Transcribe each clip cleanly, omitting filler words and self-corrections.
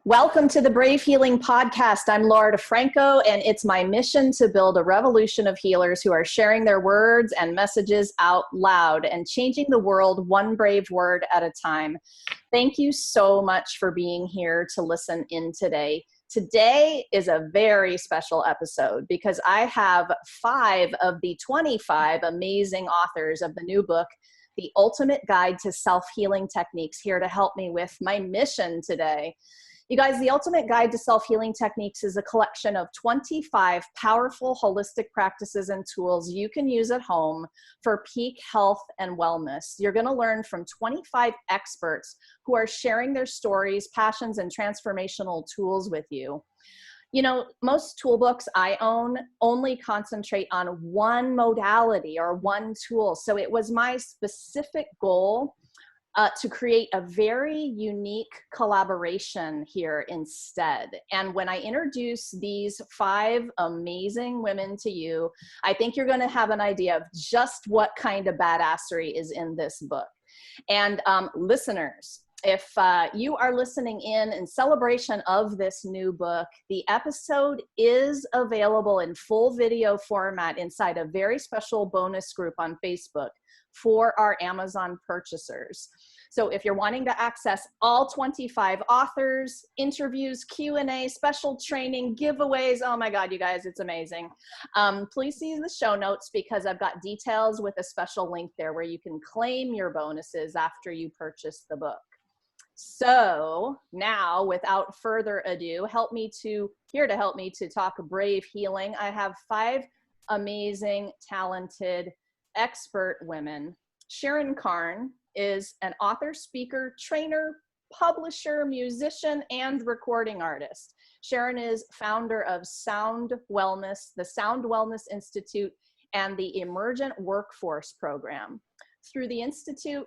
Welcome to the Brave Healing Podcast. I'm Laura DeFranco, and it's my mission to build a revolution of healers who are sharing their words and messages out loud and changing the world one brave word at a time. Thank you so much for being here to listen in today. Today is a very special episode because I have 5 of the 25 amazing authors of the new book, The Ultimate Guide to Self-Healing Techniques, here to help me with my mission today. You guys, The Ultimate Guide to Self-Healing Techniques is a collection of 25 powerful holistic practices and tools you can use at home for peak health and wellness. You're going to learn from 25 experts who are sharing their stories, passions, and transformational tools with you. You know, most toolbooks I own only concentrate on one modality or one tool. So it was my specific goal to create a very unique collaboration here instead. And when I introduce these 5 amazing women to you, I think you're going to have an idea of just what kind of badassery is in this book. And listeners, if you are listening in celebration of this new book, the episode is available in full video format inside a very special bonus group on Facebook for our Amazon purchasers. So if you're wanting to access all 25 authors, interviews, Q&A, special training, giveaways, oh my God, you guys, it's amazing. Please see the show notes because I've got details with a special link there where you can claim your bonuses after you purchase the book. So now, without further ado, here to help me to talk brave healing, I have 5 amazing, talented, expert women. Sharon Karn is an author, speaker, trainer, publisher, musician, and recording artist. Sharon is founder of Sound Wellness, the Sound Wellness Institute, and the Emergent Workforce Program. Through the Institute,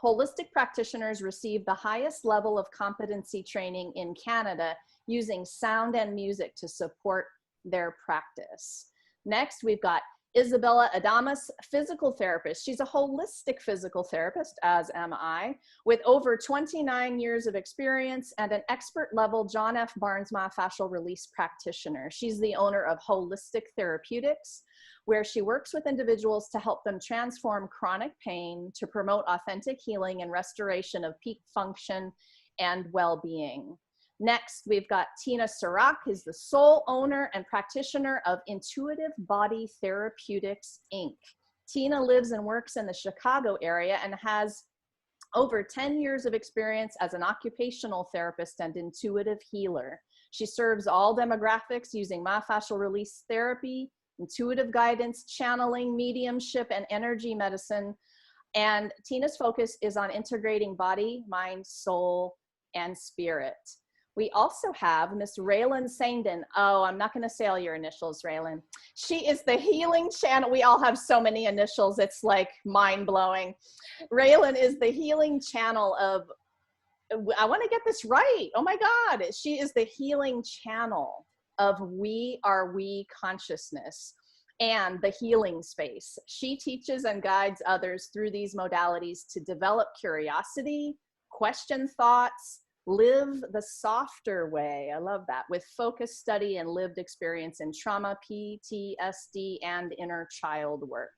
holistic practitioners receive the highest level of competency training in Canada using sound and music to support their practice. Next, we've got Isabella Adamas, physical therapist. She's a holistic physical therapist, as am I, with over 29 years of experience and an expert level John F. Barnes Myofascial Release practitioner. She's the owner of Holistic Therapeutics, where she works with individuals to help them transform chronic pain to promote authentic healing and restoration of peak function and well-being. Next, we've got Tina Ciroc, who's the sole owner and practitioner of Intuitive Body Therapeutics, Inc. Tina lives and works in the Chicago area and has over 10 years of experience as an occupational therapist and intuitive healer. She serves all demographics using myofascial release therapy, intuitive guidance, channeling, mediumship, and energy medicine. And Tina's focus is on integrating body, mind, soul, and spirit. We also have Miss Raylan Sandin. Oh, I'm not going to say all your initials, Raylan. She is the healing channel. We all have so many initials. It's like mind-blowing. Raylan is the healing channel of, I want to get this right. Oh my God. She is the healing channel of We Are We consciousness and the healing space. She teaches and guides others through these modalities to develop curiosity, question thoughts, live the softer way. I love that. With focused study and lived experience in trauma, PTSD, and inner child work.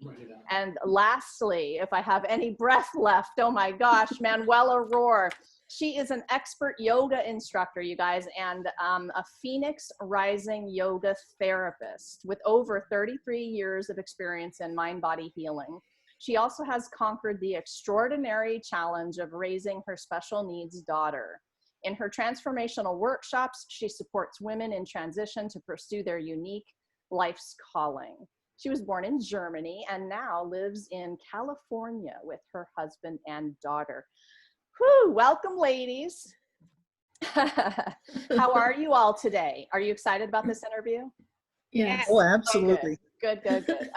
And lastly, if I have any breath left, oh my gosh, Manuela Rohr. She is an expert yoga instructor, you guys, and a Phoenix Rising yoga therapist with over 33 years of experience in mind-body healing. She also has conquered the extraordinary challenge of raising her special needs daughter. In her transformational workshops, she supports women in transition to pursue their unique life's calling. She was born in Germany and now lives in California with her husband and daughter. Whew, welcome, ladies. How are you all today? Are you excited about this interview? Yes. Oh, absolutely. Good.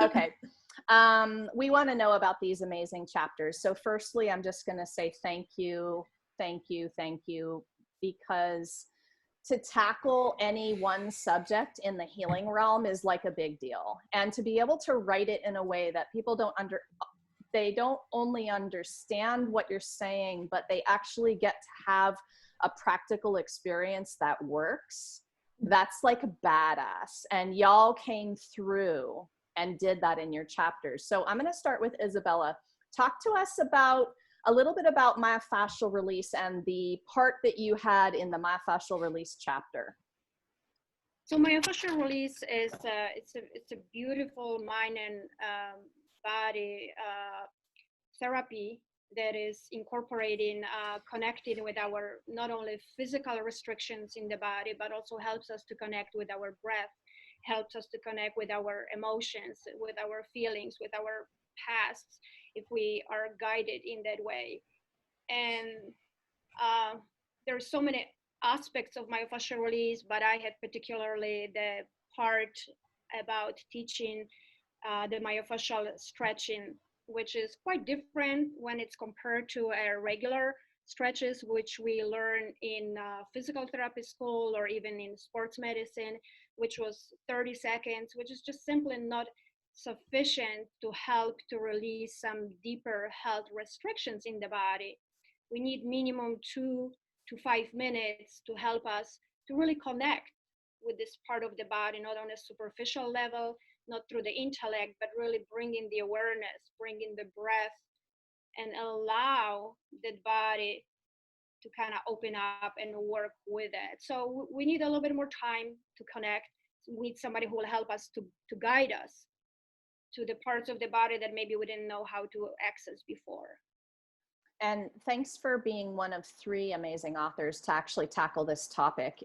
Okay. We want to know about these amazing chapters. So firstly, I'm just going to say thank you, because to tackle any one subject in the healing realm is like a big deal. And to be able to write it in a way that people don't they don't only understand what you're saying, but they actually get to have a practical experience that works. That's like badass. And y'all came through and did that in your chapters. So I'm going to start with Isabella. Talk to us about a little bit about myofascial release and the part that you had in the myofascial release chapter. So myofascial release is it's a beautiful mind and body therapy that is incorporating connecting with our not only physical restrictions in the body, but also helps us to connect with our breath, helps us to connect with our emotions, with our feelings, with our pasts, if we are guided in that way. And there's so many aspects of myofascial release, but I had particularly the part about teaching the myofascial stretching, which is quite different when it's compared to a regular stretches, which we learn in physical therapy school or even in sports medicine, which was 30 seconds, which is just simply not sufficient to help to release some deeper health restrictions in the body. We need minimum 2 to 5 minutes to help us to really connect with this part of the body, not on a superficial level, not through the intellect, but really bringing the awareness, bringing the breath, and allow the body to kind of open up and work with it. So we need a little bit more time to connect. We need somebody who will help us to guide us to the parts of the body that maybe we didn't know how to access before. And thanks for being one of 3 amazing authors to actually tackle this topic.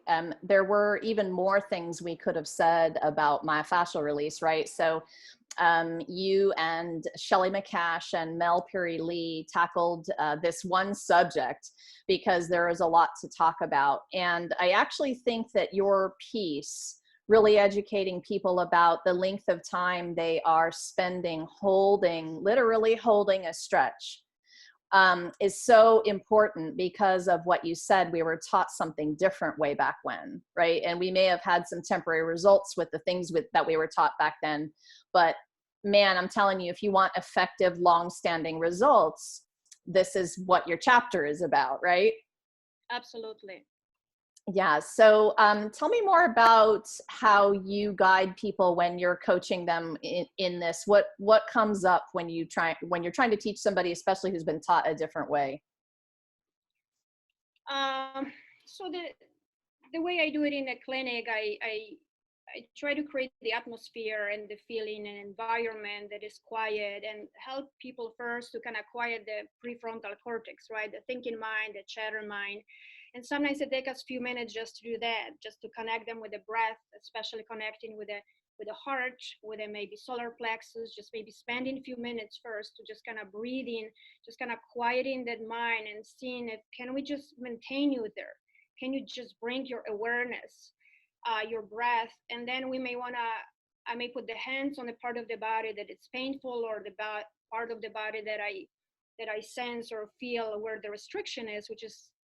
There were even more things we could have said about myofascial release, right? So you and Shelley McCash and Mel Perry-Lee tackled this one subject because there is a lot to talk about. And I actually think that your piece, really educating people about the length of time they are spending literally holding a stretch, is so important because of what you said. We were taught something different way back when, right? And we may have had some temporary results with the things that we were taught back then. But man, I'm telling you, if you want effective, long-standing results, this is what your chapter is about, right? Absolutely. Yeah. So tell me more about how you guide people when you're coaching them in this. What comes up when you're trying to teach somebody, especially who's been taught a different way? So the way I do it in a clinic, I try to create the atmosphere and the feeling and environment that is quiet and help people first to kind of quiet the prefrontal cortex, right? The thinking mind, the chatter mind. And sometimes it takes us a few minutes just to do that, just to connect them with the breath, especially connecting with the heart, with a maybe solar plexus, just maybe spending a few minutes first to just kind of breathing, just kind of quieting that mind and seeing if, can we just maintain you there? Can you just bring your awareness, your breath? And then we may I may put the hands on the part of the body that it's painful, or the part of the body that I sense or feel where the restriction is,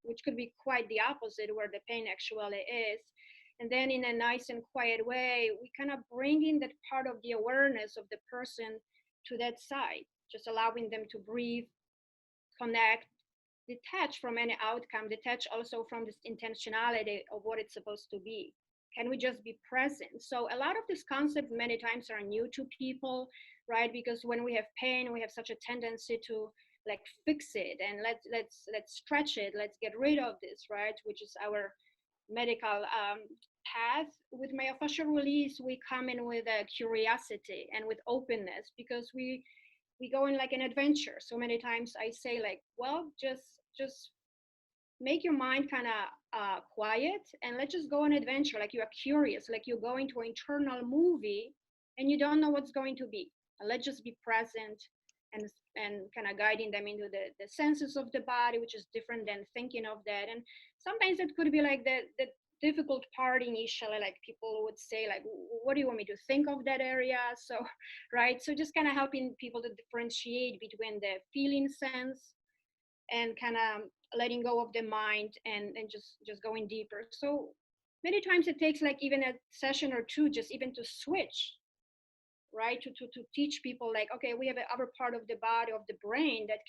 which could be quite the opposite, where the pain actually is. And then in a nice and quiet way, we kind of bring in that part of the awareness of the person to that side, just allowing them to breathe, connect, detach from any outcome, detach also from this intentionality of what it's supposed to be. Can we just be present? So a lot of these concepts many times are new to people, right? Because when we have pain, we have such a tendency to like fix it and let's stretch it, let's get rid of this, right? Which is our medical path. With myofascial release, we come in with a curiosity and with openness, because we go in like an adventure. So many times I say like, well, just make your mind kind of quiet and let's just go on an adventure. Like you are curious, like you're going to an internal movie and you don't know what's going to be. And let's just be present and kind of guiding them into the senses of the body, which is different than thinking of that. And sometimes it could be like the difficult part initially, like people would say like, what do you want me to think of that area? So, right. So just kind of helping people to differentiate between the feeling sense and kind of letting go of the mind and just going deeper. So many times it takes like even a session or two, just even to switch right? To teach people like, okay, we have another part of the body, of the brain that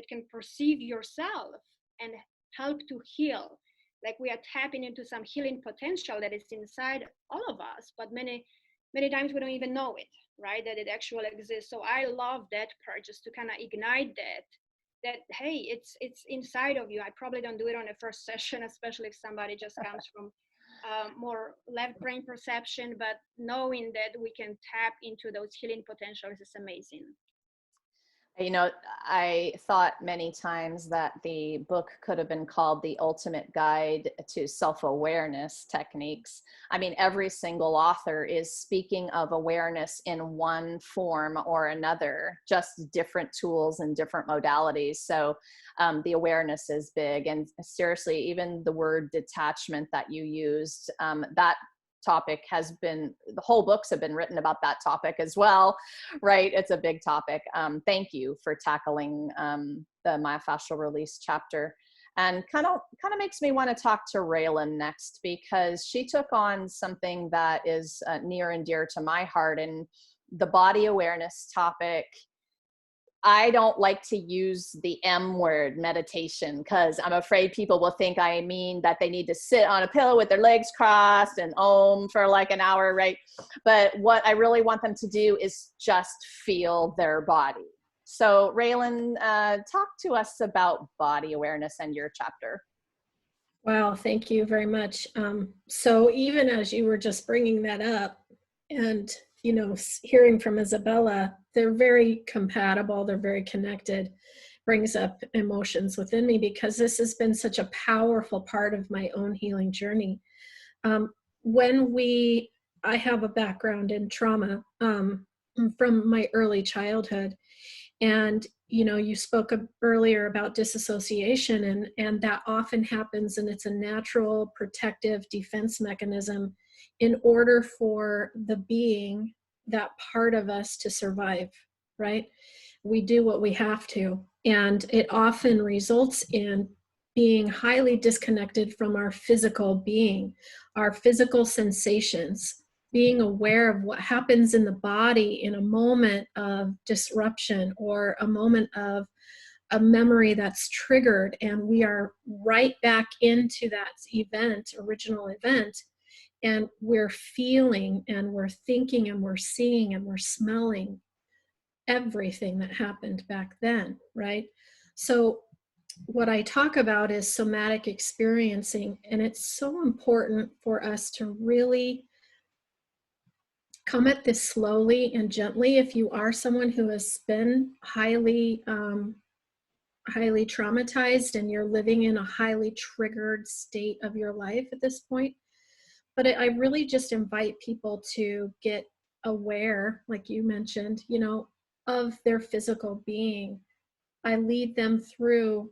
can perceive yourself and help to heal. Like we are tapping into some healing potential that is inside all of us, but many times we don't even know it, right? That it actually exists. So I love that part, just to kind of ignite that hey, it's inside of you. I probably don't do it on the first session, especially if somebody just comes from more left brain perception, but knowing that we can tap into those healing potentials is amazing. You know, I thought many times that the book could have been called The Ultimate Guide to Self-Awareness Techniques. I mean, every single author is speaking of awareness in one form or another, just different tools and different modalities. So the awareness is big. And seriously, even the word detachment that you used, that topic has been, the whole books have been written about that topic as well, right? It's a big topic. Thank you for tackling the myofascial release chapter. And kind of makes me want to talk to Raylan next, because she took on something that is near and dear to my heart, and the body awareness topic. I don't like to use the M word, meditation, because I'm afraid people will think I mean that they need to sit on a pillow with their legs crossed and om for like an hour, right? But what I really want them to do is just feel their body. So Raylan, talk to us about body awareness and your chapter. Wow, thank you very much. So even as you were just bringing that up, and you know, hearing from Isabella, they're very compatible, they're very connected, brings up emotions within me, because this has been such a powerful part of my own healing journey. I have a background in trauma from my early childhood. And you know, you spoke earlier about disassociation, and that often happens, and it's a natural protective defense mechanism in order for the being, that part of us, to survive, right? We do what we have to, and it often results in being highly disconnected from our physical being, our physical sensations, being aware of what happens in the body in a moment of disruption or a moment of a memory that's triggered, and we are right back into that event, original event, and we're feeling and we're thinking and we're seeing and we're smelling everything that happened back then, right? So what I talk about is somatic experiencing, and it's so important for us to really come at this slowly and gently. If you are someone who has been highly traumatized and you're living in a highly triggered state of your life at this point, but I really just invite people to get aware, like you mentioned, you know, of their physical being. I lead them through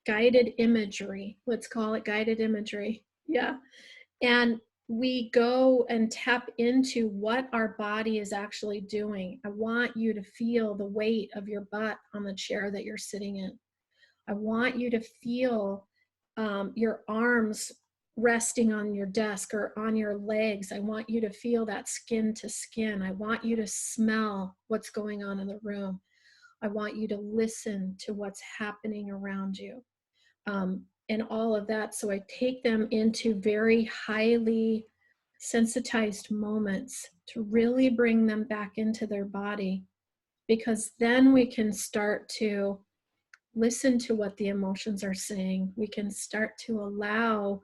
guided imagery. Let's call it guided imagery. Yeah. And we go and tap into what our body is actually doing. I want you to feel the weight of your butt on the chair that you're sitting in. I want you to feel your arms resting on your desk or on your legs. I want you to feel that skin to skin. I want you to smell what's going on in the room. I want you to listen to what's happening around you. And all of that. So I take them into very highly sensitized moments to really bring them back into their body, because then we can start to listen to what the emotions are saying. We can start to allow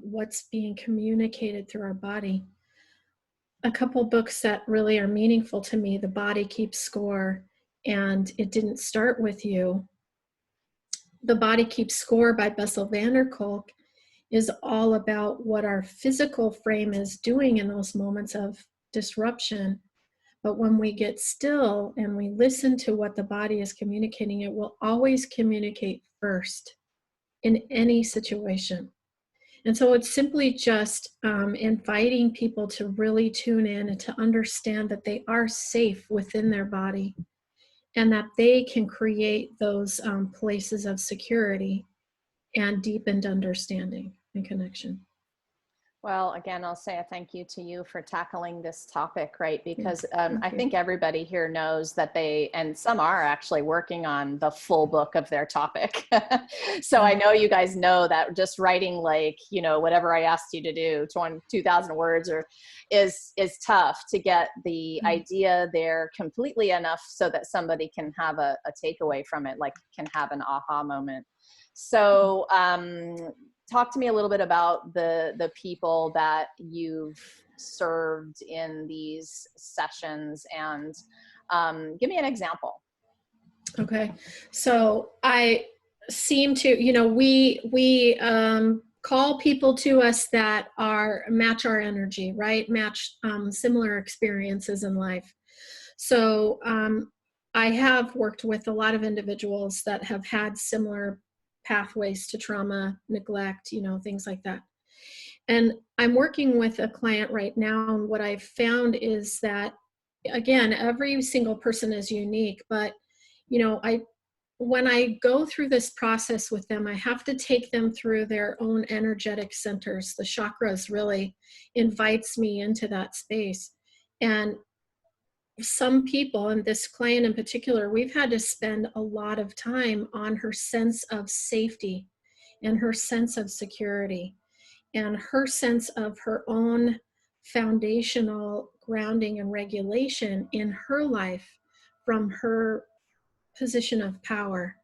what's being communicated through our body. A couple books that really are meaningful to me, The Body Keeps Score and It Didn't Start With You. The Body Keeps Score by Bessel van der Kolk is all about what our physical frame is doing in those moments of disruption. But when we get still and we listen to what the body is communicating, it will always communicate first in any situation. And so it's simply just inviting people to really tune in and to understand that they are safe within their body, and that they can create those places of security and deepened understanding and connection. Well, again, I'll say a thank you to you for tackling this topic, right? Because I you. think everybody here knows that and some are actually working on the full book of their topic. So I know you guys know that just writing, like, you know, whatever I asked you to do, 2,000 words is tough to get the idea there completely enough so that somebody can have a takeaway from it, like can have an aha moment. So, talk to me a little bit about the people that you've served in these sessions, and give me an example. Okay. So I seem to, you know, we call people to us that match our energy, right? Match similar experiences in life. So I have worked with a lot of individuals that have had similar pathways to trauma, neglect, you know, things like that. And I'm working with a client right now, and what I've found is that, again, every single person is unique, but, you know, when I go through this process with them, I have to take them through their own energetic centers. The chakras really invites me into that space. And some people, and this client in particular, we've had to spend a lot of time on her sense of safety and her sense of security and her sense of her own foundational grounding and regulation in her life from her position of power.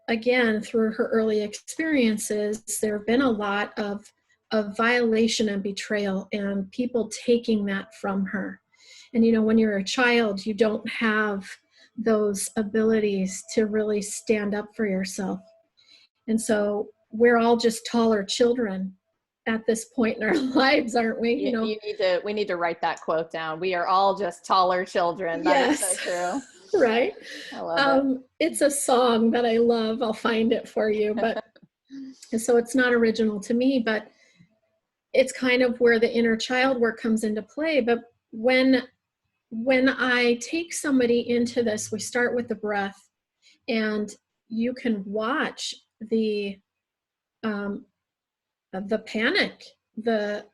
Again, through her early experiences, there have been a lot of violation and betrayal and people taking that from her. And, you know, when you're a child, you don't have those abilities to really stand up for yourself. And so we're all just taller children at this point in our lives, aren't we? You know, we need to write that quote down. We are all just taller children. yes. That is so true. Right. I love it. It's a song that I love. I'll find it for you. But so it's not original to me, but it's kind of where the inner child work comes into play. But when I take somebody into this, we start with the breath, and you can watch the panic, the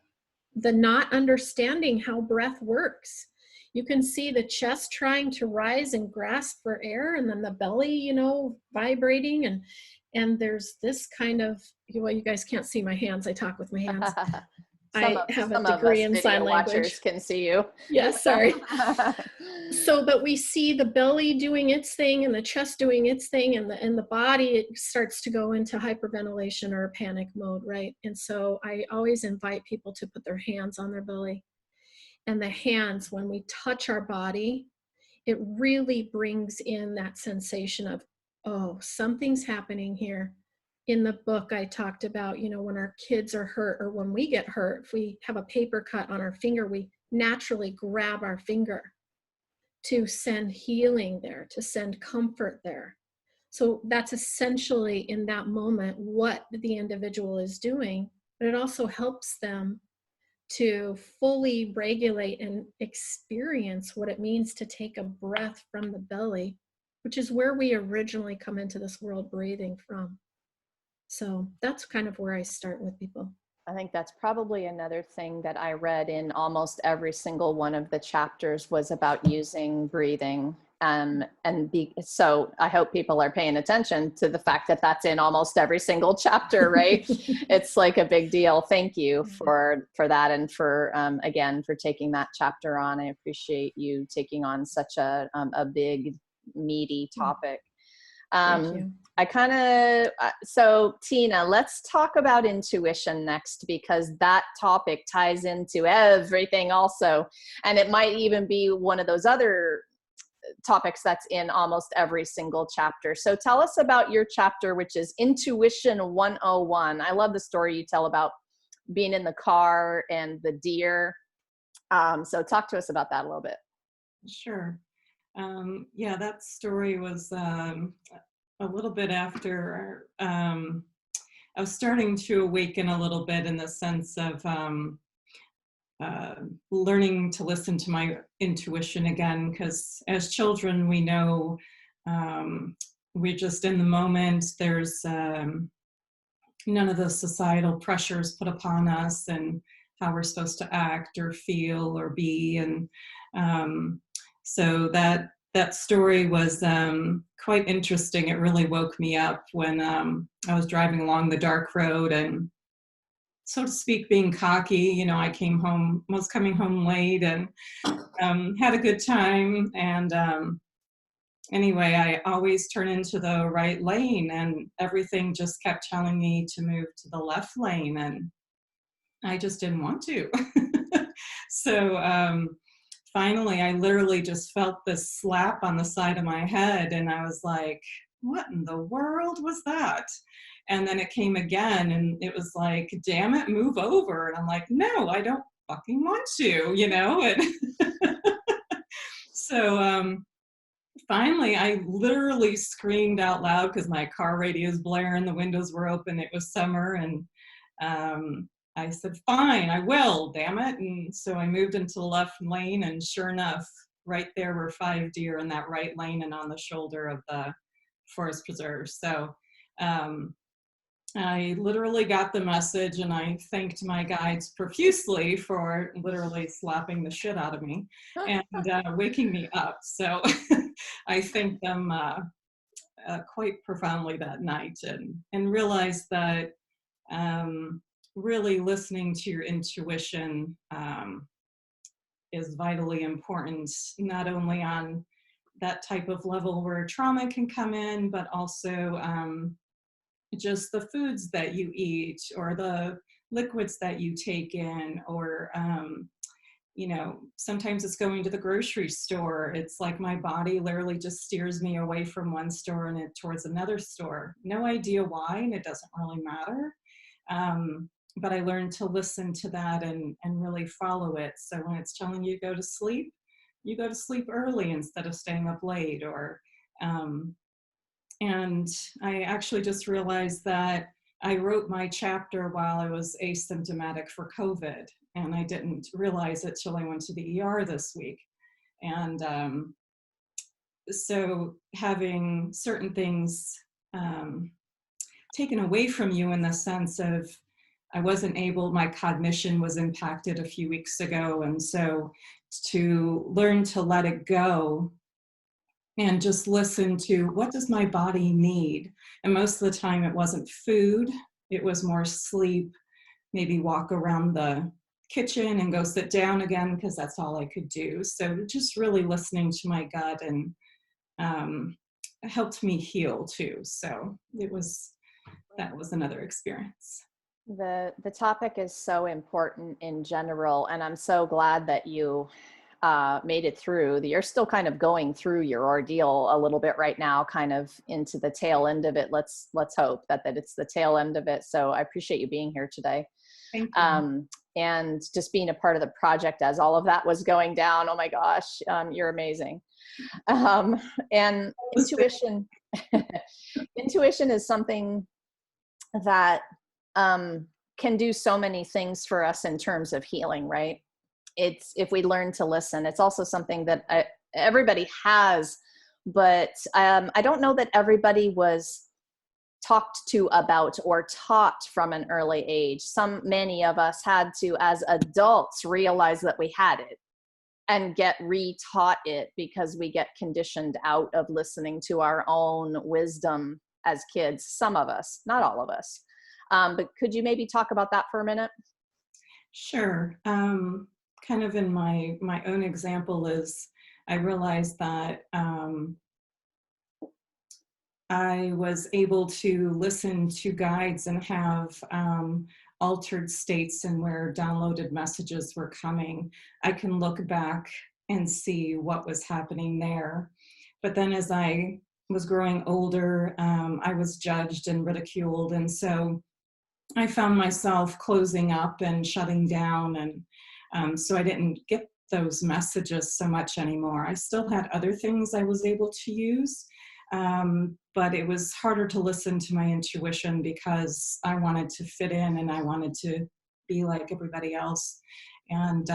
not understanding how breath works. You can see the chest trying to rise and grasp for air, and then the belly, you know, vibrating, and there's this kind of, well, you guys can't see my hands. I talk with my hands. I have a degree in sign language. Watchers can see you. Yes, sorry. So, but we see the belly doing its thing and the chest doing its thing, and the body, it starts to go into hyperventilation or panic mode, right? And so I always invite people to put their hands on their belly. And the hands, when we touch our body, it really brings in that sensation of, oh, something's happening here. In the book, I talked about, you know, when our kids are hurt or when we get hurt, if we have a paper cut on our finger, we naturally grab our finger to send healing there, to send comfort there. So that's essentially in that moment what the individual is doing, but it also helps them to fully regulate and experience what it means to take a breath from the belly, which is where we originally come into this world breathing from. So that's kind of where I start with people. I think that's probably another thing that I read in almost every single one of the chapters was about using breathing. So I hope people are paying attention to the fact that that's in almost every single chapter, right? It's like a big deal. Thank you for that, and for again for taking that chapter on. I appreciate you taking on such a big, meaty topic. Thank you. So Tina, let's talk about intuition next, because that topic ties into everything also. And it might even be one of those other topics that's in almost every single chapter. So tell us about your chapter, which is Intuition 101. I love the story you tell about being in the car and the deer. So talk to us about that a little bit. Sure. Yeah, that story was a little bit after I was starting to awaken a little bit, in the sense of learning to listen to my intuition again, because as children we know we're just in the moment. There's none of the societal pressures put upon us and how we're supposed to act or feel or be. And so that story was quite interesting. It really woke me up when I was driving along the dark road and, so to speak, being cocky. You know, I was coming home late and had a good time. And anyway, I always turn into the right lane, and everything just kept telling me to move to the left lane, and I just didn't want to. So finally, I literally just felt this slap on the side of my head, and I was like, what in the world was that? And then it came again, and it was like, damn it, move over. And I'm like, no, I don't fucking want to, you know? And so finally, I literally screamed out loud because my car radio is blaring, the windows were open, it was summer, and I said, fine, I will, damn it. And so I moved into the left lane, and sure enough, right there were 5 deer in that right lane and on the shoulder of the forest preserve. So I literally got the message, and I thanked my guides profusely for literally slapping the shit out of me and waking me up. So I thanked them quite profoundly that night, and realized that really listening to your intuition is vitally important, not only on that type of level where trauma can come in, but also just the foods that you eat or the liquids that you take in, or you know, sometimes it's going to the grocery store. It's like my body literally just steers me away from one store and towards another store. No idea why, and it doesn't really matter. But I learned to listen to that and really follow it. So when it's telling you to go to sleep, you go to sleep early instead of staying up late. Or and I actually just realized that I wrote my chapter while I was asymptomatic for COVID, and I didn't realize it till I went to the ER this week. And so having certain things taken away from you, in the sense of I wasn't able, my cognition was impacted a few weeks ago. And so to learn to let it go and just listen to, what does my body need? And most of the time it wasn't food, it was more sleep, maybe walk around the kitchen and go sit down again, because that's all I could do. So just really listening to my gut, and helped me heal too. So that was another experience. The topic is so important in general, and I'm so glad that you made it through. You're still kind of going through your ordeal a little bit right now, kind of into the tail end of it. Let's hope that it's the tail end of it. So I appreciate you being here today. Thank you. And just being a part of the project as all of that was going down. Oh my gosh, you're amazing. And intuition, intuition is something that can do so many things for us in terms of healing, right? It's, if we learn to listen, it's also something that everybody has, but I don't know that everybody was talked to about or taught from an early age. Many of us had to, as adults, realize that we had it and get re-taught it, because we get conditioned out of listening to our own wisdom as kids. Some of us, not all of us. But could you maybe talk about that for a minute? Sure. Kind of in my own example is, I realized that I was able to listen to guides and have altered states, and where downloaded messages were coming, I can look back and see what was happening there. But then as I was growing older, I was judged and ridiculed. And so I found myself closing up and shutting down. And so I didn't get those messages so much anymore. I still had other things I was able to use. But it was harder to listen to my intuition, because I wanted to fit in and I wanted to be like everybody else. And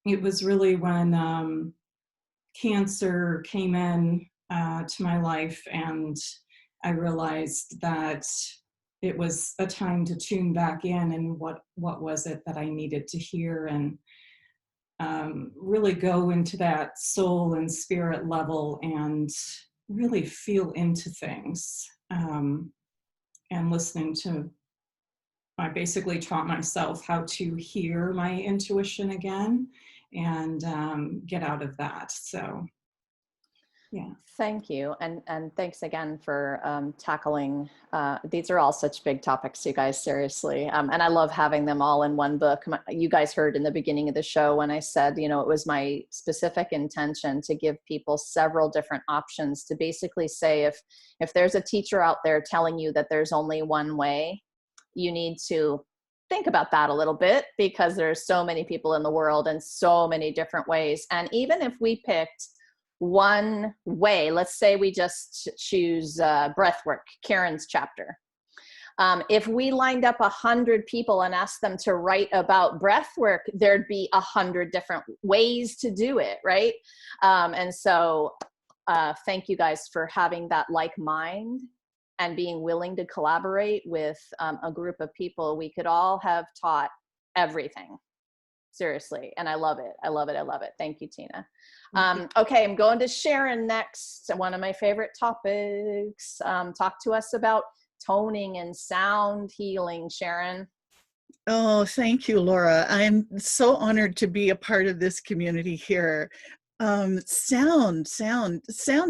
it was really when cancer came in to my life, and I realized that it was a time to tune back in, and what was it that I needed to hear, and really go into that soul and spirit level and really feel into things. And listening to, I basically taught myself how to hear my intuition again and get out of that. So, yeah. Thank you. And thanks again for tackling, these are all such big topics, you guys, seriously. And I love having them all in one book. You guys heard in the beginning of the show when I said, you know, it was my specific intention to give people several different options to basically say, if there's a teacher out there telling you that there's only one way, you need to think about that a little bit, because there's so many people in the world and so many different ways. And even if we picked one way, let's say we just choose breath work, Karen's chapter. If we lined up 100 people and asked them to write about breath work, there'd be 100 different ways to do it, right? And so thank you guys for having that like mind and being willing to collaborate with a group of people. We could all have taught everything. Seriously. And I love it. I love it. I love it. Thank you, Tina. Okay, I'm going to Sharon next. One of my favorite topics. Talk to us about toning and sound healing, Sharon. Oh, thank you, Laura. I'm so honored to be a part of this community here. Sound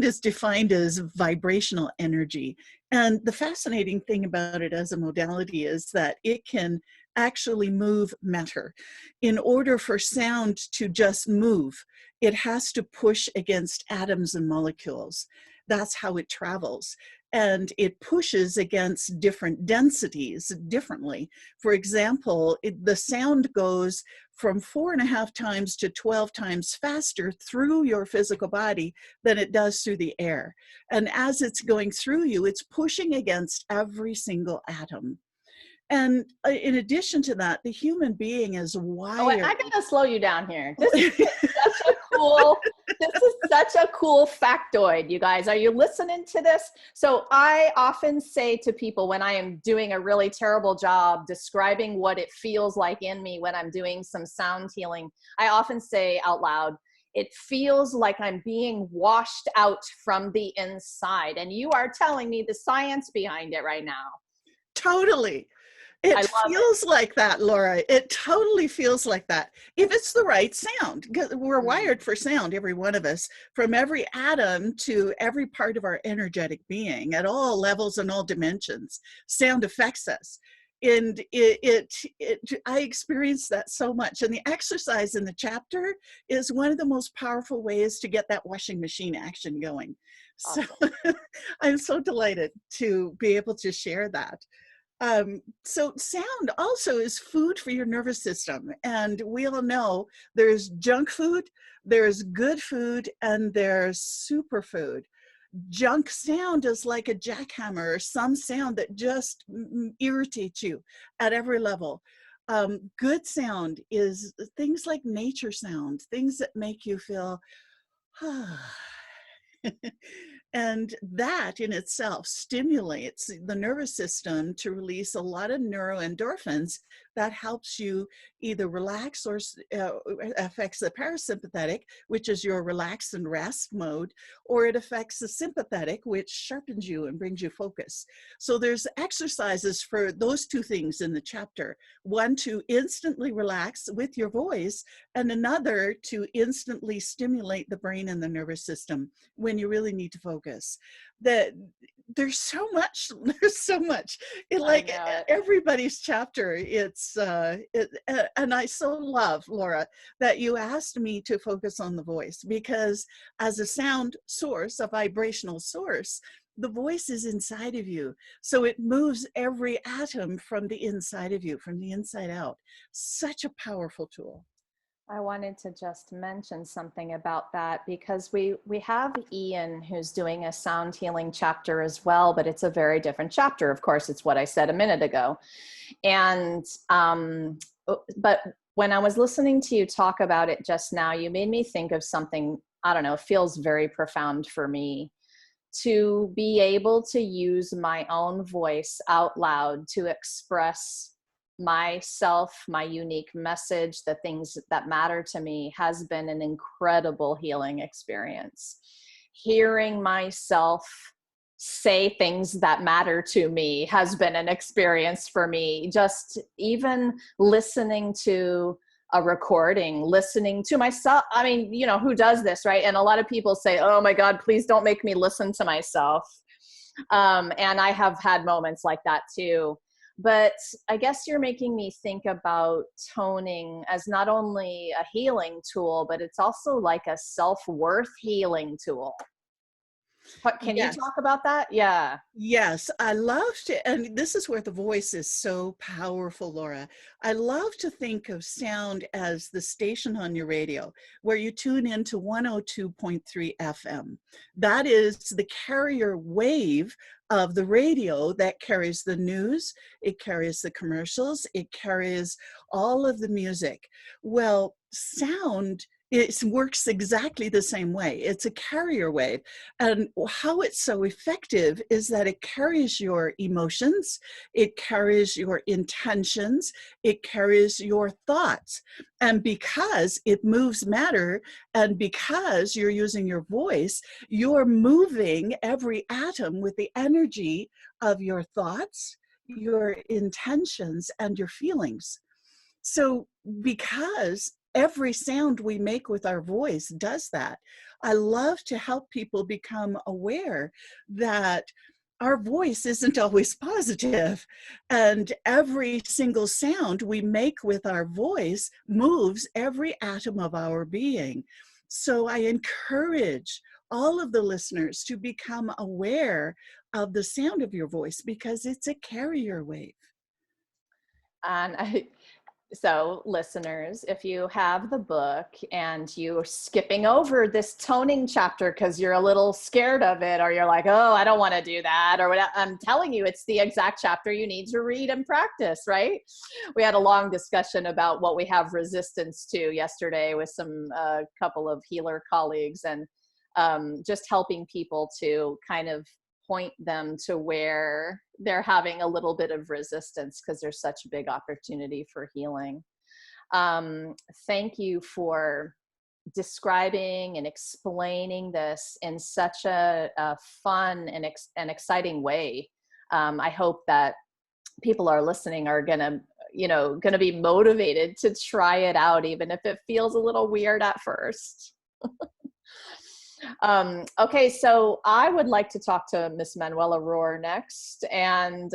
is defined as vibrational energy. And the fascinating thing about it as a modality is that it can actually move matter. In order for sound to just move, it has to push against atoms and molecules. That's how it travels. And it pushes against different densities differently. For example, the sound goes from 4.5 times to 12 times faster through your physical body than it does through the air. And as it's going through you, it's pushing against every single atom. And in addition to that, the human being is wired. Oh, I gotta slow you down here. This is such a cool factoid, you guys. Are you listening to this? So I often say to people when I am doing a really terrible job describing what it feels like in me when I'm doing some sound healing, I often say out loud, it feels like I'm being washed out from the inside. And you are telling me the science behind it right now. Totally. It feels like that, Laura. It totally feels like that. If it's the right sound, because we're wired for sound, every one of us, from every atom to every part of our energetic being at all levels and all dimensions. Sound affects us. And I experienced that so much. And the exercise in the chapter is one of the most powerful ways to get that washing machine action going. Awesome. So I'm so delighted to be able to share that. So sound also is food for your nervous system. And we all know there's junk food, there's good food, and there's superfood. Junk sound is like a jackhammer or some sound that just irritates you at every level. Good sound is things like nature sound, things that make you feel, and that in itself stimulates the nervous system to release a lot of neuroendorphins that helps you either relax or affects the parasympathetic, which is your relax and rest mode, or it affects the sympathetic, which sharpens you and brings you focus. So there's exercises for those two things in the chapter. One to instantly relax with your voice, and another to instantly stimulate the brain and the nervous system when you really need to focus. There's so much. It, like everybody's chapter, and I so love, Laura, that you asked me to focus on the voice, because as a sound source, a vibrational source, the voice is inside of you. So it moves every atom from the inside of you, from the inside out. Such a powerful tool. I wanted to just mention something about that, because we have Ian who's doing a sound healing chapter as well, but it's a very different chapter. Of course, it's what I said a minute ago. And, but when I was listening to you talk about it just now, you made me think of something, I don't know, feels very profound for me to be able to use my own voice out loud to express myself, my unique message, the things that matter to me, has been an incredible healing experience. Hearing myself say things that matter to me has been an experience for me. Just even listening to a recording, listening to myself. I mean, you know, who does this, right? And a lot of people say, oh my God, please don't make me listen to myself. And I have had moments like that too. But I guess you're making me think about toning as not only a healing tool, but it's also like a self-worth healing tool. Can you talk about that? Yeah. Yes, I love to, and this is where the voice is so powerful, Laura. I love to think of sound as the station on your radio, where you tune into 102.3 FM. That is the carrier wave of the radio that carries the news, it carries the commercials, it carries all of the music. Well, sound, it works exactly the same way. It's a carrier wave. And how it's so effective is that it carries your emotions, it carries your intentions, it carries your thoughts. And because it moves matter, and because you're using your voice, you're moving every atom with the energy of your thoughts, your intentions, and your feelings. So because every sound we make with our voice does that, I love to help people become aware that our voice isn't always positive, and every single sound we make with our voice moves every atom of our being. So I encourage all of the listeners to become aware of the sound of your voice because it's a carrier wave. And so listeners, if you have the book and you're skipping over this toning chapter because you're a little scared of it, or you're like, oh, I don't want to do that, or whatever, I'm telling you, it's the exact chapter you need to read and practice, right? We had a long discussion about what we have resistance to yesterday with some couple of healer colleagues, and just helping people to kind of point them to where they're having a little bit of resistance because there's such a big opportunity for healing. Thank you for describing and explaining this in such a fun and exciting way. I hope that people are listening are gonna be motivated to try it out, even if it feels a little weird at first. Okay, so I would like to talk to Miss Manuela Rohr next. And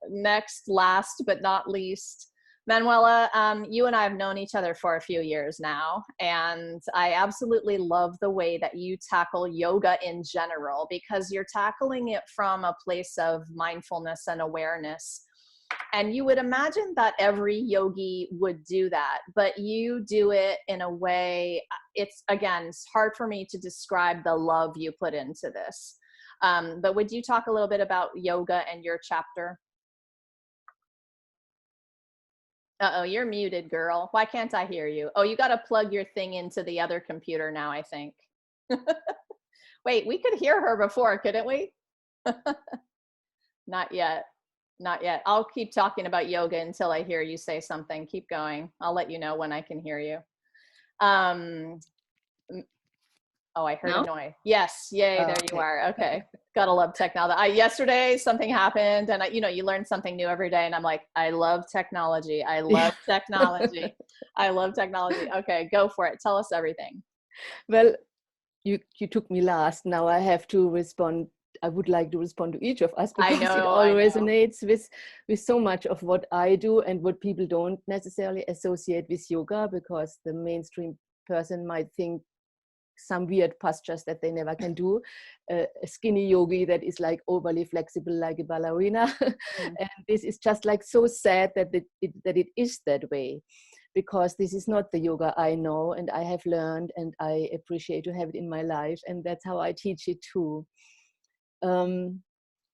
next, last but not least, Manuela, you and I have known each other for a few years now, and I absolutely love the way that you tackle yoga in general, because you're tackling it from a place of mindfulness and awareness. And you would imagine that every yogi would do that, but you do it in a way, it's hard for me to describe the love you put into this. But would you talk a little bit about yoga and your chapter? Uh-oh, you're muted, girl. Why can't I hear you? Oh, you got to plug your thing into the other computer now, I think. Wait, we could hear her before, couldn't we? Not yet. Not yet. I'll keep talking about yoga until I hear you say something. Keep going. I'll let you know when I can hear you. Oh, I heard a noise. Yes. Yay. There you are. Okay. Gotta love technology. Yesterday something happened, and you learn something new every day, and I'm like, I love technology. I love technology. I love technology. Okay, go for it. Tell us everything. Well, you took me last. Now I have to respond. I would like to respond to each of us, because it all resonates with so much of what I do and what people don't necessarily associate with yoga, because the mainstream person might think some weird postures that they never can do, a skinny yogi that is like overly flexible like a ballerina. And this is just like so sad that it is that way, because this is not the yoga I know and I have learned and I appreciate to have it in my life, and that's how I teach it too.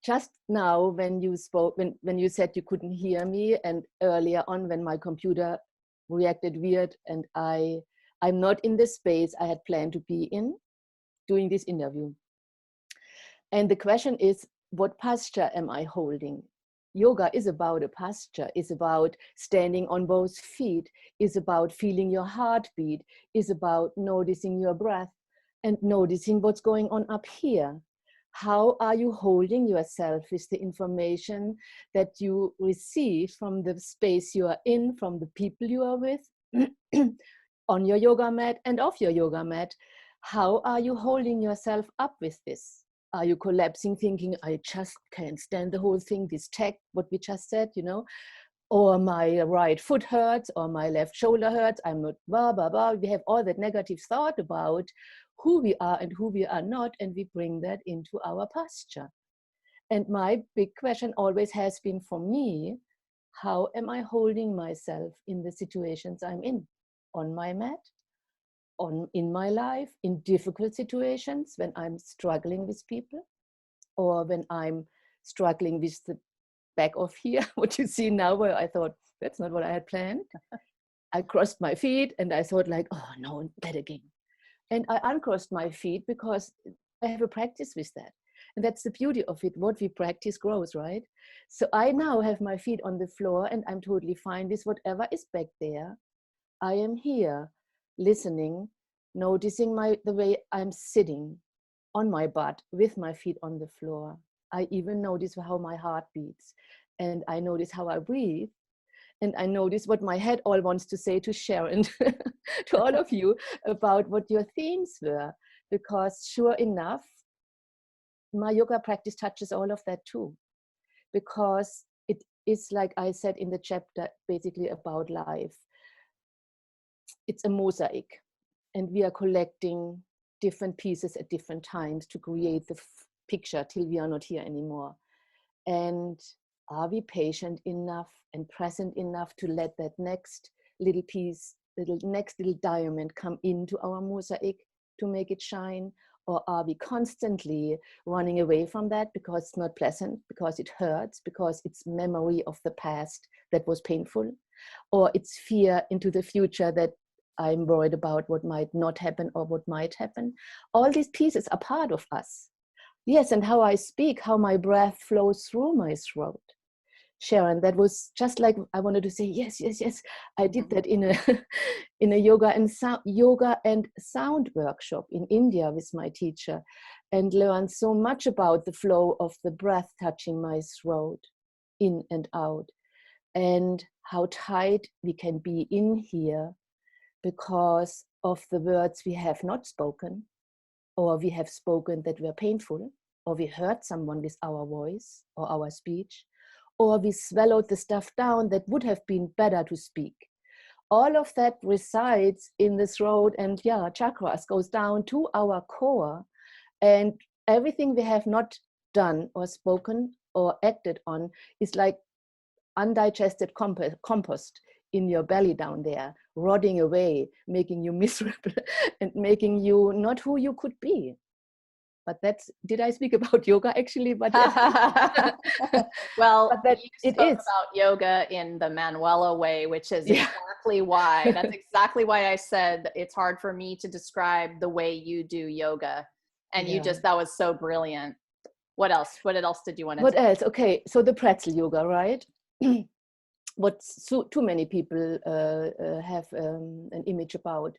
Just now when you spoke, when you said you couldn't hear me, and earlier on when my computer reacted weird and I'm not in the space I had planned to be in doing this interview. And the question is, what posture am I holding? Yoga is about a posture, is about standing on both feet, is about feeling your heartbeat, is about noticing your breath and noticing what's going on up here. How are you holding yourself with the information that you receive from the space you are in, from the people you are with, on your yoga mat and off your yoga mat? How are you holding yourself up with this? Are you collapsing, thinking, I just can't stand the whole thing, this tech, what we just said, you know, or my right foot hurts, or my left shoulder hurts, I'm not, blah, blah, blah. We have all that negative thought about who we are and who we are not, and we bring that into our posture. And my big question always has been for me, how am I holding myself in the situations I'm in? On my mat, in my life, in difficult situations, when I'm struggling with people, or when I'm struggling with the back of here, what you see now, where I thought, that's not what I had planned. I crossed my feet and I thought like, oh no, that again. And I uncrossed my feet because I have a practice with that. And that's the beauty of it. What we practice grows, right? So I now have my feet on the floor and I'm totally fine with whatever is back there. I am here listening, noticing the way I'm sitting on my butt with my feet on the floor. I even notice how my heart beats, and I notice how I breathe, and I notice what my head all wants to say to Sharon, to all of you, about what your themes were, because sure enough, my yoga practice touches all of that too, because it is, like I said in the chapter, basically about life. It's a mosaic, and we are collecting different pieces at different times to create the picture till we are not here anymore. And are we patient enough and present enough to let that next little piece, next little diamond come into our mosaic to make it shine? Or are we constantly running away from that because it's not pleasant, because it hurts, because it's memory of the past that was painful? Or it's fear into the future that I'm worried about what might not happen or what might happen. All these pieces are part of us. Yes, and how I speak, how my breath flows through my throat. Sharon, that was just like I wanted to say, yes, yes, yes. I did that in a in a yoga and sound workshop in India with my teacher, and learned so much about the flow of the breath touching my throat, in and out, and how tight we can be in here because of the words we have not spoken, or we have spoken that were painful, or we hurt someone with our voice or our speech, or we swallowed the stuff down that would have been better to speak. All of that resides in the throat, and chakras goes down to our core, and everything we have not done or spoken or acted on is like undigested compost in your belly down there, rotting away, making you miserable and making you not who you could be. But did I speak about yoga actually? But well, but you spoke about yoga in the Manuela way, which is exactly why. That's exactly why I said it's hard for me to describe the way you do yoga. And that was so brilliant. What else? What else did you want to What else? Okay, so the Pretzel Yoga, right? What too many people have an image about.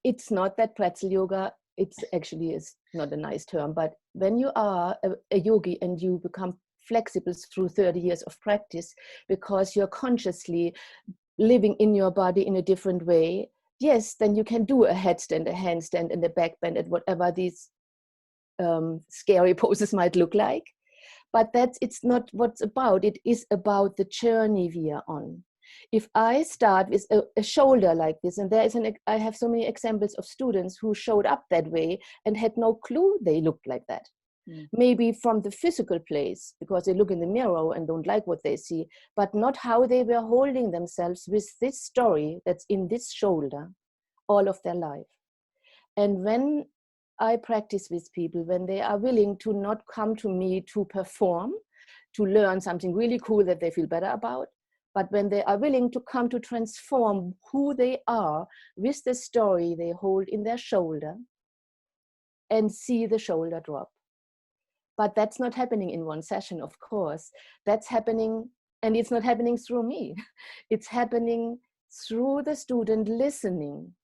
It's not that Pretzel Yoga, it's actually is not a nice term, but when you are a yogi and you become flexible through 30 years of practice, because you're consciously living in your body in a different way, yes, then you can do a headstand, a handstand, and a back bend, and whatever these scary poses might look like. But it's not what's about. It is about the journey we are on. If I start with a shoulder like this, and I have so many examples of students who showed up that way and had no clue they looked like that. Maybe from the physical place, because they look in the mirror and don't like what they see, but not how they were holding themselves with this story that's in this shoulder all of their life. And when I practice with people, when they are willing to not come to me to perform, to learn something really cool that they feel better about, but when they are willing to come to transform who they are with the story they hold in their shoulder, and see the shoulder drop. But that's not happening in one session, of course. That's happening, and it's not happening through me. It's happening through the student listening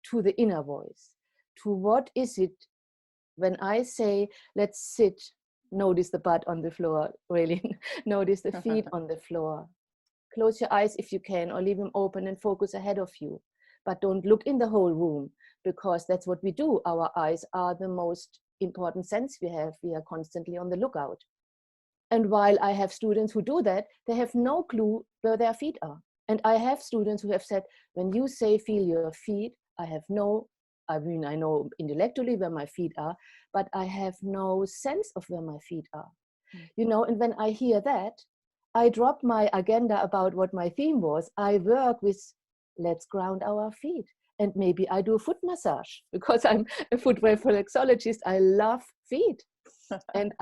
to the inner voice, to what is it when I say, let's sit, notice the butt on the floor, really, notice the feet on the floor. Close your eyes if you can, or leave them open and focus ahead of you. But don't look in the whole room, because that's what we do. Our eyes are the most important sense we have. We are constantly on the lookout. And while I have students who do that, they have no clue where their feet are. And I have students who have said, when you say feel your feet, I know intellectually where my feet are, but I have no sense of where my feet are. You know, and when I hear that, I drop my agenda about what my theme was. I work with, let's ground our feet. And maybe I do a foot massage, because I'm a foot reflexologist. I love feet. And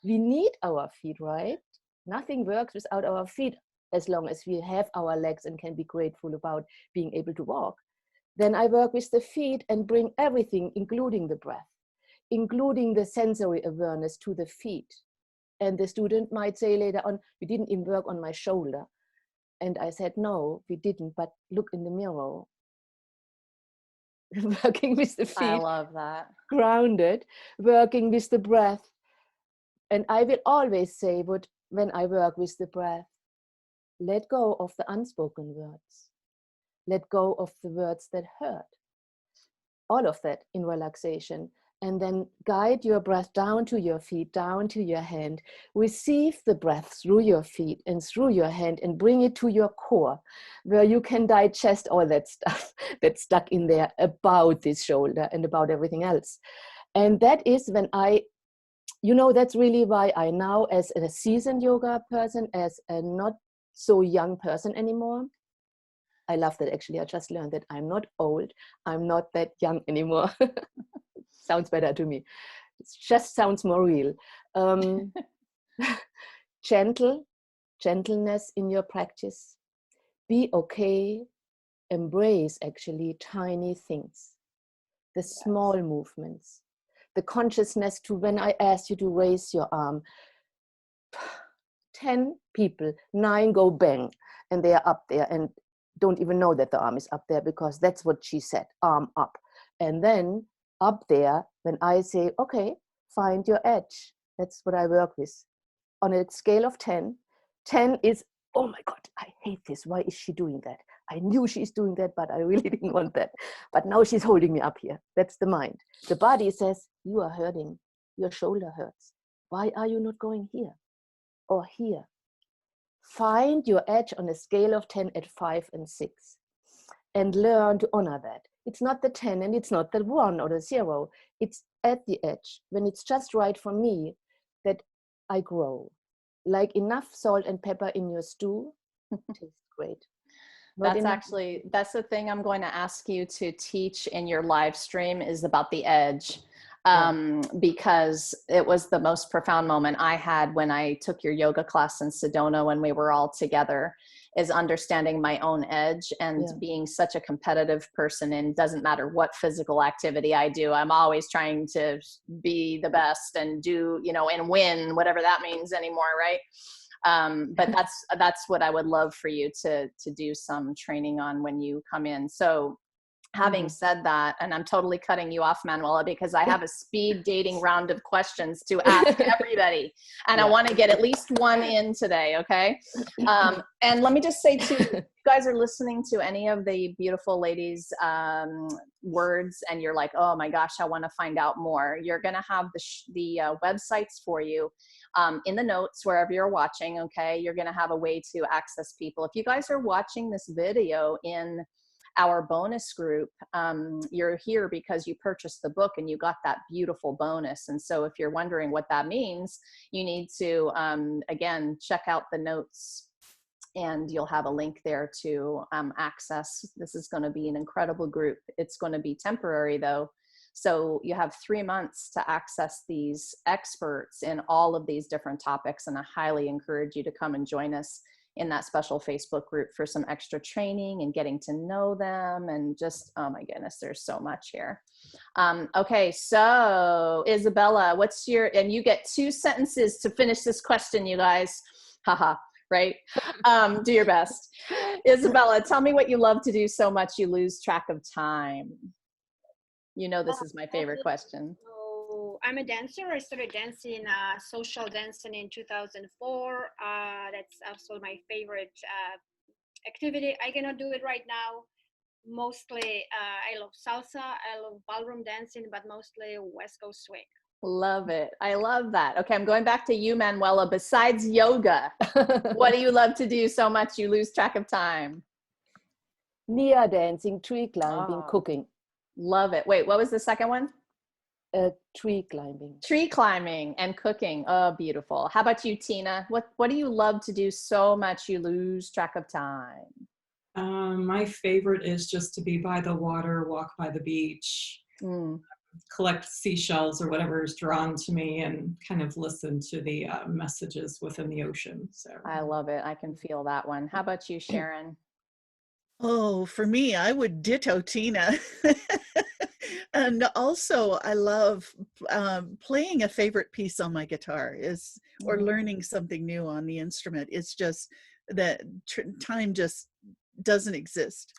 we need our feet, right? Nothing works without our feet, as long as we have our legs and can be grateful about being able to walk. Then I work with the feet and bring everything, including the breath, including the sensory awareness to the feet. And the student might say later on, we didn't even work on my shoulder. And I said, no, we didn't, but look in the mirror. Working with the feet. I love that. Grounded, working with the breath. And I will always say, when I work with the breath, let go of the unspoken words. Let go of the words that hurt. All of that in relaxation. And then guide your breath down to your feet, down to your hand. Receive the breath through your feet and through your hand, and bring it to your core, where you can digest all that stuff that's stuck in there about this shoulder and about everything else. And that is when that's really why I now, as a seasoned yoga person, as a not so young person anymore, I love that actually. I just learned that I'm not old. I'm not that young anymore. Sounds better to me. It just sounds more real. Gentleness in your practice. Be okay. Embrace actually tiny things. The small movements. The consciousness to, when I asked you to raise your arm, 10 people, 9 go bang, and they are up there and don't even know that the arm is up there, because that's what she said, arm up. And then up there, when I say, okay, find your edge. That's what I work with. On a scale of 10, 10 is, oh my God, I hate this. Why is she doing that? I knew she's doing that, but I really didn't want that. But now she's holding me up here. That's the mind. The body says, you are hurting. Your shoulder hurts. Why are you not going here or here? Find your edge on a scale of 10 at 5 and 6, and learn to honor that. It's not the 10 and it's not the 1 or the 0. It's at the edge, when it's just right for me, that I grow. Like enough salt and pepper in your stew, tastes great. That's the thing I'm going to ask you to teach in your live stream, is about the edge. Because it was the most profound moment I had when I took your yoga class in Sedona, when we were all together, is understanding my own edge, and being such a competitive person, and doesn't matter what physical activity I do, I'm always trying to be the best and do, and win, whatever that means anymore. Right. But that's what I would love for you to do some training on when you come in. So having said that, and I'm totally cutting you off, Manuela, because I have a speed dating round of questions to ask everybody. And I want to get at least one in today. Okay. And let me just say too, if you guys are listening to any of the beautiful ladies' words, and you're like, oh my gosh, I want to find out more, you're going to have the websites for you in the notes, wherever you're watching. Okay. You're going to have a way to access people. If you guys are watching this video in our bonus group, you're here because you purchased the book and you got that beautiful bonus. And so if you're wondering what that means, you need to, again, check out the notes, and you'll have a link there to access. This is going to be an incredible group. It's going to be temporary though. So you have 3 months to access these experts in all of these different topics. And I highly encourage you to come and join us in that special Facebook group for some extra training and getting to know them, and just, oh my goodness, there's so much here. Okay, so Isabella, what's your, and you get 2 sentences to finish this question, you guys. Haha, right? Do your best. Isabella, tell me what you love to do so much you lose track of time. You know this is my favorite question. So I'm a dancer. I started dancing, social dancing in 2004. That's also my favorite activity. I cannot do it right now. Mostly, I love salsa. I love ballroom dancing, but mostly West Coast swing. Love it. I love that. Okay, I'm going back to you, Manuela. Besides yoga, what do you love to do so much you lose track of time? Nia dancing, tree climbing, cooking. Love it. Wait, what was the second one? Tree climbing. Tree climbing and cooking. Oh, beautiful. How about you, Tina? What do you love to do so much you lose track of time? My favorite is just to be by the water, walk by the beach, collect seashells or whatever is drawn to me, and kind of listen to the messages within the ocean. So I love it. I can feel that one. How about you, Sharon? Oh, for me, I would ditto Tina. And also I love playing a favorite piece on my guitar or learning something new on the instrument. It's just that time just doesn't exist.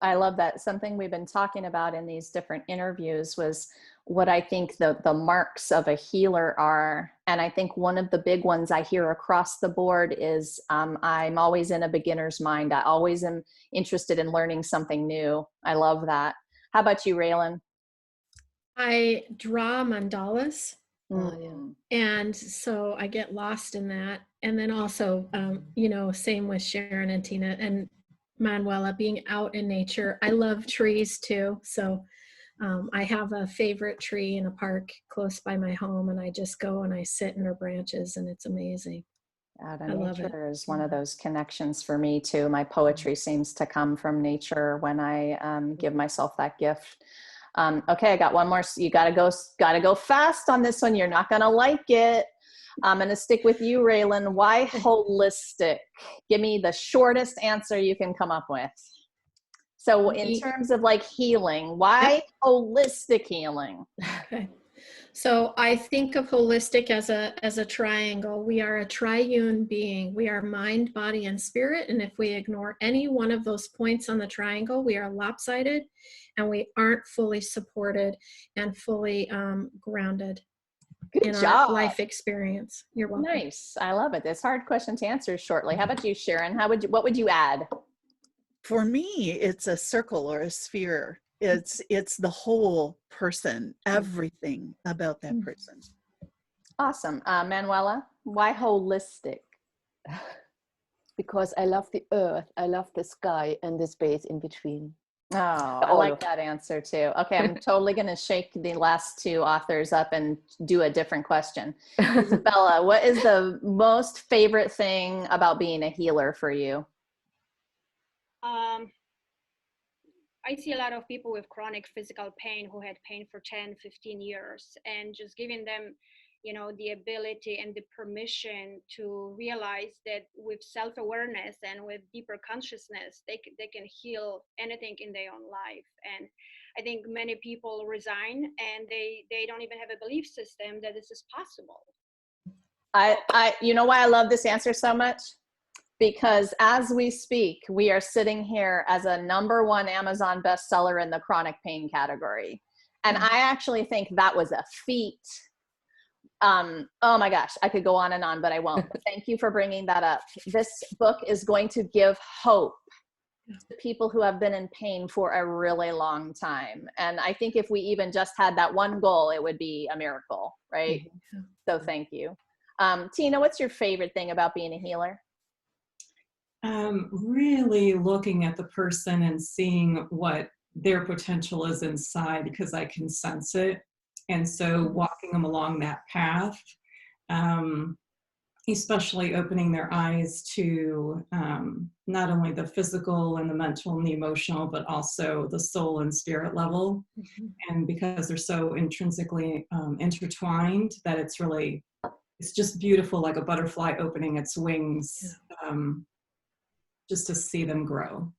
I love that. Something we've been talking about in these different interviews was what I think the marks of a healer are. And I think one of the big ones I hear across the board is I'm always in a beginner's mind. I always am interested in learning something new. I love that. How about you, Raylan? I draw mandalas. Mm. And so I get lost in that. And then also, same with Sharon and Tina and Manuela, being out in nature. I love trees too. So I have a favorite tree in a park close by my home, and I just go and I sit in her branches, and it's amazing. Out in nature is one of those connections for me too. My poetry seems to come from nature when I give myself that gift. Okay, I got one more. You gotta go fast on this one. You're not gonna like it. I'm gonna stick with you, Raylan. Why holistic? Give me the shortest answer you can come up with. So in terms of like healing, why holistic healing? Okay. So I think of holistic as a triangle. We are a triune being. We are mind, body, and spirit. And if we ignore any one of those points on the triangle, we are lopsided and we aren't fully supported and fully grounded in our life experience. You're welcome. Nice. I love it. It's a hard question to answer shortly. How about you, Sharon? What would you add? For me, it's a circle or a sphere. It's the whole person, everything about that person. Awesome. Manuela, why holistic? Because I love the earth, I love the sky and the space in between. Oh, I like that answer too. Okay, I'm totally going to shake the last 2 authors up and do a different question. Isabella, what is the most favorite thing about being a healer for you? I see a lot of people with chronic physical pain who had pain for 10, 15 years, and just giving them, the ability and the permission to realize that with self-awareness and with deeper consciousness, they can heal anything in their own life. And I think many people resign and they don't even have a belief system that this is possible. You know why I love this answer so much? Because as we speak, we are sitting here as a #1 Amazon bestseller in the chronic pain category. And I actually think that was a feat. Oh my gosh, I could go on and on, but I won't. Thank you for bringing that up. This book is going to give hope to people who have been in pain for a really long time. And I think if we even just had that one goal, it would be a miracle, right? So thank you. Tina, what's your favorite thing about being a healer? Really looking at the person and seeing what their potential is inside, because I can sense it. And so walking them along that path, especially opening their eyes to not only the physical and the mental and the emotional, but also the soul and spirit level. And because they're so intrinsically intertwined, that it's just beautiful, like a butterfly opening its wings just to see them grow.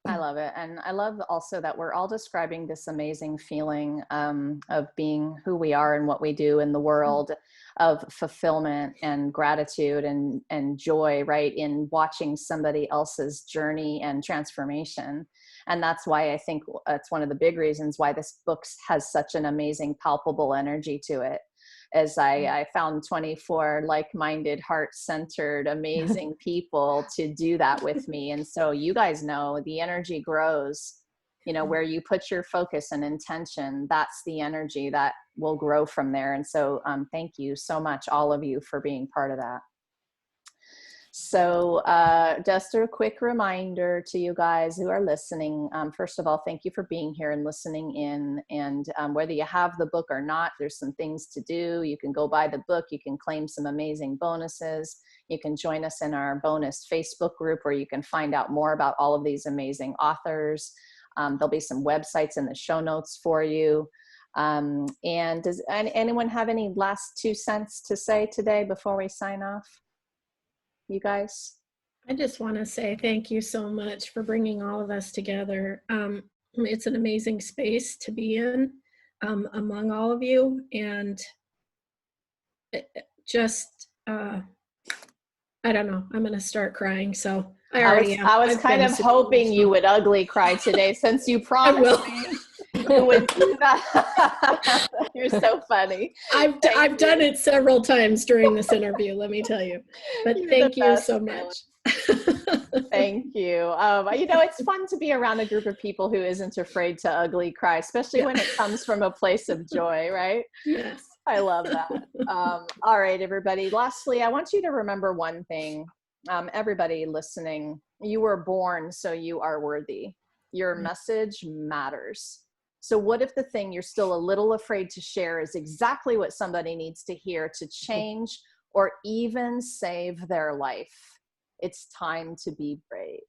I love it. And I love also that we're all describing this amazing feeling of being who we are and what we do in the world, of fulfillment and gratitude and joy, right, in watching somebody else's journey and transformation. And that's why I think it's one of the big reasons why this book has such an amazing, palpable energy to it. As I found 24 like-minded, heart-centered, amazing people to do that with me. And so you guys know the energy grows, you know, where you put your focus and intention, that's the energy that will grow from there. And so thank you so much, all of you, for being part of that. So just a quick reminder to you guys who are listening. First of all, thank you for being here and listening in. And whether you have the book or not, there's some things to do. You can go buy the book. You can claim some amazing bonuses. You can join us in our bonus Facebook group where you can find out more about all of these amazing authors. There'll be some websites in the show notes for you. And does anyone have any last 2 cents to say today before we sign off? You guys? I just want to say thank you so much for bringing all of us together. It's an amazing space to be in among all of you, and just I don't know, I'm going to start crying. So I already am. I was kind of hoping you would ugly cry today, since you promised me you would do that. You're so funny. I've done it several times during this interview, let me tell you. But thank you so much. Thank you. You know, it's fun to be around a group of people who isn't afraid to ugly cry, especially when it comes from a place of joy, right? Yes. I love that. All right, everybody. Lastly, I want you to remember one thing. Everybody listening, you were born, so you are worthy. Your message matters. So what if the thing you're still a little afraid to share is exactly what somebody needs to hear to change or even save their life? It's time to be brave.